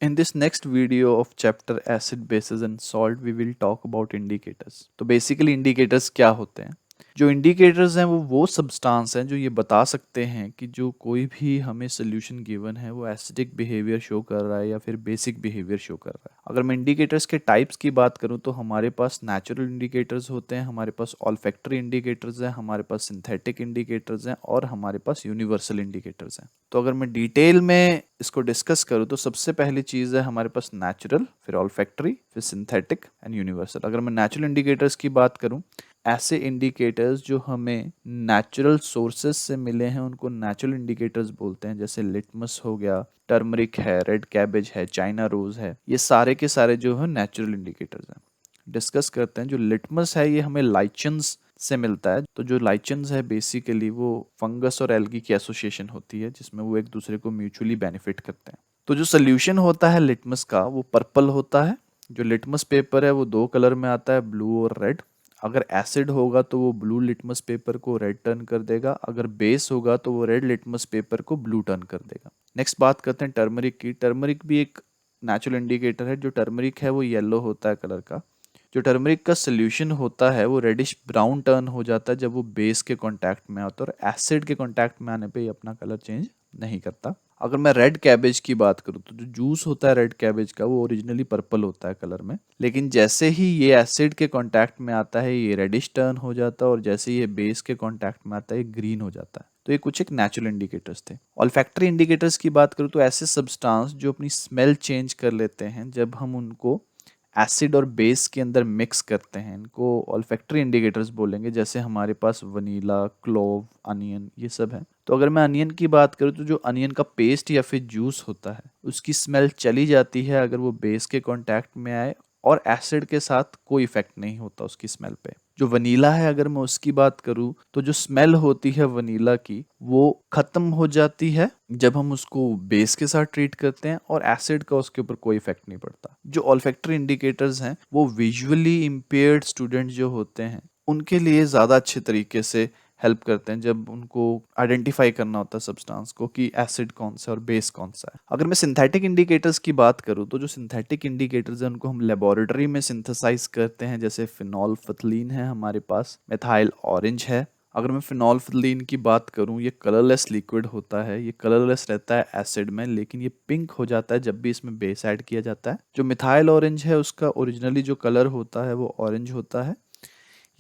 In this next video of chapter acid, bases and salt, we will talk about indicators. तो basically indicators क्या होते हैं? जो indicators हैं वो सब्सटेंस हैं जो ये बता सकते हैं कि जो कोई भी हमें सोल्यूशन गिवन है वो एसिडिक बिहेवियर शो कर रहा है या फिर बेसिक बिहेवियर शो कर रहा है। अगर मैं इंडिकेटर्स के टाइप्स की बात करूं तो हमारे पास नेचुरल इंडिकेटर्स होते हैं, हमारे पास ऑल्फैक्टरी इंडिकेटर्स हैं, हमारे पास सिंथेटिक इंडिकेटर्स हैं और हमारे पास यूनिवर्सल इंडिकेटर्स हैं। तो अगर मैं डिटेल में इसको डिस्कस करूँ तो सबसे पहली चीज़ है हमारे पास नेचुरल, फिर ऑल्फैक्टरी, फिर सिंथेटिक एंड यूनिवर्सल। अगर मैं नेचुरल इंडिकेटर्स की बात करूँ, ऐसे इंडिकेटर्स जो हमें नेचुरल सोर्सेस से मिले हैं उनको नेचुरल इंडिकेटर्स बोलते हैं। जैसे लिटमस हो गया, टर्मरिक है, रेड कैबेज है, चाइना रोज है, ये सारे के सारे जो है नेचुरल इंडिकेटर्स हैं। डिस्कस करते हैं। जो लिटमस है ये हमें लाइचन्स से मिलता है। तो जो लाइचन्स है बेसिकली वो फंगस और एल्गी की एसोसिएशन होती है जिसमें वो एक दूसरे को म्यूचुअली बेनिफिट करते हैं। तो जो सोल्यूशन होता है लिटमस का वो पर्पल होता है। जो लिटमस पेपर है वो दो कलर में आता है, ब्लू और रेड। अगर एसिड होगा तो वो ब्लू लिटमस पेपर को रेड टर्न कर देगा, अगर बेस होगा तो वो रेड लिटमस पेपर को ब्लू टर्न कर देगा। नेक्स्ट बात करते हैं टर्मरिक की। टर्मरिक भी एक नेचुरल इंडिकेटर है। जो टर्मरिक है वो येलो होता है कलर का। जो टर्मरिक का सोल्यूशन होता है वो रेडिश ब्राउन टर्न हो जाता है जब वो बेस के कांटेक्ट में आता है, और एसिड के कांटेक्ट में आने पे ये अपना कलर चेंज नहीं करता। अगर मैं रेड कैबेज की बात करूँ तो जो जूस होता है रेड कैबेज का वो ओरिजिनली पर्पल होता है कलर में, लेकिन जैसे ही ये एसिड के कांटेक्ट में आता है ये रेडिश टर्न हो जाता है, और जैसे ही ये बेस के कांटेक्ट में आता है ये ग्रीन हो जाता है। तो ये कुछ एक नेचुरल इंडिकेटर्स थे। ऑल्फैक्टरी इंडिकेटर्स की बात करूँ तो ऐसे सब्सटेंस जो अपनी स्मेल चेंज कर लेते हैं जब हम उनको एसिड और बेस के अंदर मिक्स करते हैं, इनको ऑल्फैक्टरी इंडिकेटर्स बोलेंगे। जैसे हमारे पास वनीला, क्लोव, अनियन, ये सब है। तो अगर मैं अनियन की बात करूँ तो जो अनियन का पेस्ट या फिर जूस होता है उसकी स्मेल चली जाती है अगर वो बेस के कांटेक्ट में आए, और एसिड के साथ कोई इफेक्ट नहीं होता उसकी स्मेल पे। जो वनीला है अगर मैं उसकी बात करूँ तो जो स्मेल होती है वनीला की वो खत्म हो जाती है जब हम उसको बेस के साथ ट्रीट करते हैं, और एसिड का उसके ऊपर कोई इफेक्ट नहीं पड़ता। जो ऑल्फैक्टरी इंडिकेटर्स हैं वो विजुअली इम्पेयर्ड स्टूडेंट जो होते हैं उनके लिए ज़्यादा अच्छे तरीके से हेल्प करते हैं जब उनको आइडेंटिफाई करना होता है सब्सटेंस को कि एसिड कौन सा है और बेस कौन सा है। अगर मैं सिंथेटिक इंडिकेटर्स की बात करूँ तो जो सिंथेटिक इंडिकेटर्स हैं उनको हम लेबोरेटरी में सिंथेसाइज करते हैं। जैसे फिनोल्फथलीन है हमारे पास, मिथाइल ऑरेंज है। अगर मैं फिनोल्फथलीन की बात करूं ये कलरलेस लिक्विड होता है, ये कलरलेस रहता है एसिड में, लेकिन ये पिंक हो जाता है जब भी इसमें बेस ऐड किया जाता है। जो मिथाइल ऑरेंज है उसका ओरिजिनली जो कलर होता है वो ऑरेंज होता है,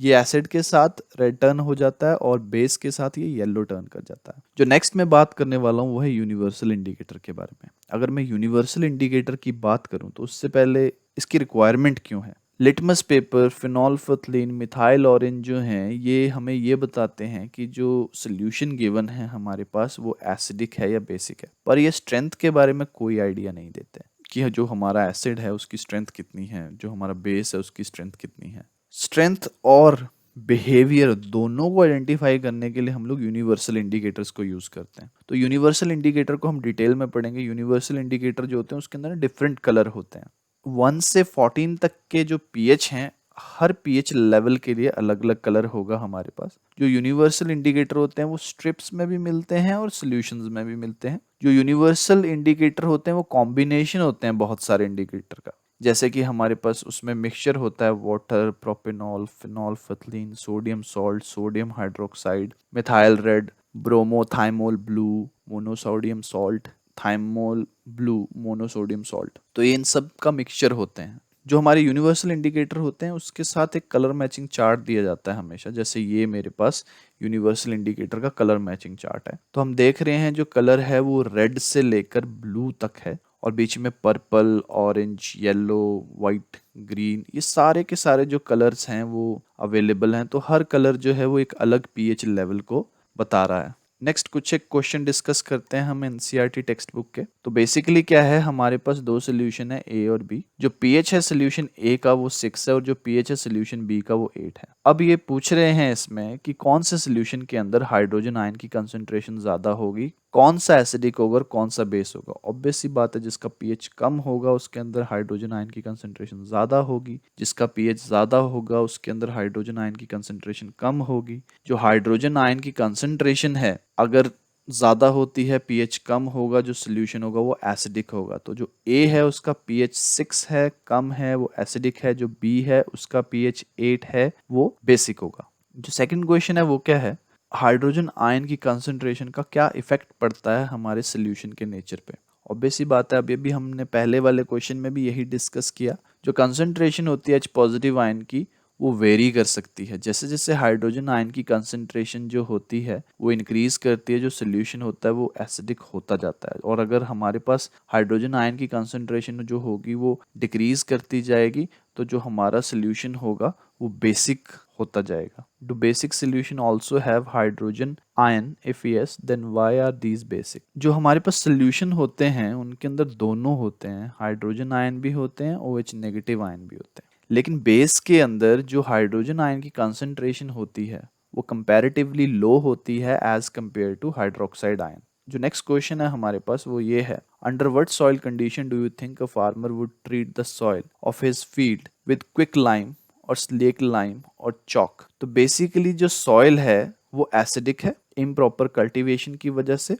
ये एसिड के साथ रेड टर्न हो जाता है और बेस के साथ ये येलो टर्न कर जाता है। जो नेक्स्ट मैं बात करने वाला हूँ वो है यूनिवर्सल इंडिकेटर के बारे में। अगर मैं यूनिवर्सल इंडिकेटर की बात करूँ तो उससे पहले इसकी रिक्वायरमेंट क्यों है। Litmus paper, phenolphthalein, methyl orange जो हैं ये हमें ये बताते हैं कि जो सोल्यूशन गिवन है हमारे पास वो एसिडिक है या बेसिक है, पर ये स्ट्रेंथ के बारे में कोई आइडिया नहीं देते कि जो हमारा एसिड है उसकी स्ट्रेंथ कितनी है, जो हमारा बेस है उसकी स्ट्रेंथ कितनी है। स्ट्रेंथ और बिहेवियर दोनों को आइडेंटिफाई करने के लिए हम लोग यूनिवर्सल इंडिकेटर्स को यूज़ करते हैं। तो यूनिवर्सल इंडिकेटर को हम डिटेल में पढ़ेंगे। यूनिवर्सल इंडिकेटर जो होते हैं उसके अंदर डिफरेंट कलर होते हैं। 1 से 14 तक के जो पीएच हैं, हर पीएच लेवल के लिए अलग अलग कलर होगा हमारे पास। जो यूनिवर्सल इंडिकेटर होते हैं वो स्ट्रिप्स में भी मिलते हैं और सॉल्यूशंस में भी मिलते हैं। जो यूनिवर्सल इंडिकेटर होते हैं वो कॉम्बिनेशन होते हैं बहुत सारे इंडिकेटर का। जैसे कि हमारे पास उसमें मिक्सचर होता है water, propanol, phenolphthalein, sodium salt, sodium hydroxide, methyl red, bromo thymol blue, monosodium salt, thymol blue, monosodium salt. तो ये इन सब का मिक्सचर होते हैं। जो हमारे यूनिवर्सल इंडिकेटर होते हैं उसके साथ एक कलर मैचिंग चार्ट दिया जाता है हमेशा। जैसे ये मेरे पास यूनिवर्सल इंडिकेटर का कलर मैचिंग चार्ट है। तो हम देख रहे हैं जो कलर है वो रेड से लेकर ब्लू तक है, और बीच में purple, orange, yellow, white, green, ये सारे के सारे जो कलर्स हैं वो अवेलेबल हैं। तो हर कलर जो है वो एक अलग पीएच लेवल को बता रहा है। नेक्स्ट कुछ एक क्वेश्चन डिस्कस करते हैं हम एनसीईआरटी टेक्स्ट बुक के। तो बेसिकली क्या है, हमारे पास दो सोल्यूशन है ए और बी। जो पीएच है सोल्यूशन ए का वो 6 है और जो पीएच है सोल्यूशन बी का वो 8 है। अब ये पूछ रहे हैं इसमें कि कौन से सोल्यूशन के अंदर हाइड्रोजन आयन की कंसंट्रेशन ज्यादा होगी, कौन सा एसिडिक होगा और कौन सा बेस होगा। ऑब्वियस सी बात है जिसका पीएच कम होगा उसके अंदर हाइड्रोजन आयन की कंसंट्रेशन ज्यादा होगी, जिसका पीएच ज्यादा होगा उसके अंदर हाइड्रोजन आयन की कंसंट्रेशन कम होगी। जो हाइड्रोजन आयन की कंसंट्रेशन है अगर ज़्यादा होती है, पीएच कम होगा, जो सोल्यूशन होगा वो एसिडिक होगा। तो जो ए है उसका पीएच 6 है, कम है, वो एसिडिक है। जो बी है उसका पीएच 8 है, वो बेसिक होगा। जो सेकंड क्वेश्चन है वो क्या है, हाइड्रोजन आयन की कंसंट्रेशन का क्या इफेक्ट पड़ता है हमारे सोल्यूशन के नेचर पे। ऑब्वियस सी बात है, अभी अभी हमने पहले वाले क्वेश्चन में भी यही डिस्कस किया। जो कंसंट्रेशन होती है एच पॉजिटिव आयन की, वो वेरी कर सकती है। जैसे जैसे हाइड्रोजन आयन की कंसंट्रेशन जो होती है वो इंक्रीज करती है, जो सोल्यूशन होता है वो एसिडिक होता जाता है। और अगर हमारे पास हाइड्रोजन आयन की कंसंट्रेशन जो होगी वो डिक्रीज करती जाएगी, तो जो हमारा सोल्यूशन होगा वो बेसिक होता जाएगा। Do basic solution also have hydrogen ion? If yes then why are these basic? जो हमारे पास सोल्यूशन होते हैं उनके अंदर दोनों होते हैं, हाइड्रोजन आयन भी होते हैं, OH नेगेटिव आयन भी होते हैं। लेकिन बेस के अंदर जो हाइड्रोजन आयन की कंसंट्रेशन होती है वो कंपैरेटिवली लो होती है as compare to hydroxide ion. जो नेक्स्ट क्वेश्चन है हमारे पास वो ये है, under what soil condition do you think a farmer would treat the soil of his field with quick lime और स्लेक लाइम और चॉक? तो बेसिकली जो सॉइल है वो एसिडिक है इम्प्रॉपर कल्टीवेशन की वजह से,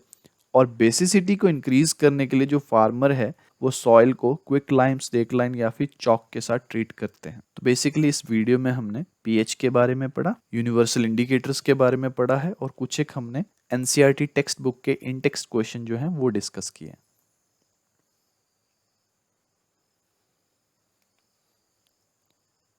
और बेसिसिटी को इंक्रीज करने के लिए जो फार्मर है वो सॉइल को क्विक लाइम, स्लेक लाइम या फिर चॉक के साथ ट्रीट करते हैं। तो बेसिकली इस वीडियो में हमने पीएच के बारे में पढ़ा, यूनिवर्सल इंडिकेटर्स के बारे में पढ़ा है, और कुछ एक हमने एनसीईआरटी टेक्स्ट बुक के इन टेक्स्ट क्वेश्चन जो हैं वो डिस्कस किए हैं।